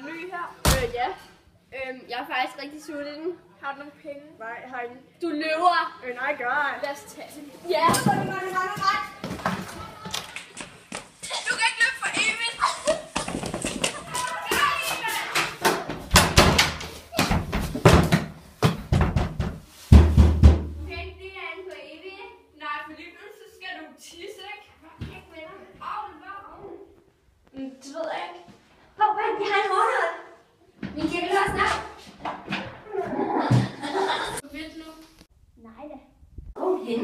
ny her? Ja. Jeg er faktisk rigtig sulten. Har du nogle penge? Nej, jeg har ikke. Du løber. Nej, gør. Lad os tage det. Ja. Nej. Du kan ikke løbe for evigt. Du kan ikke blive herinde for evigt. Nej, for lige pludselig så skal du tisse, ikke? Jeg kan ikke med dig. Det ved jeg ikke. Hov, vent, vi har en håndhold. Min kirke løber snart. Vent nu. Nej da. Hvor hen?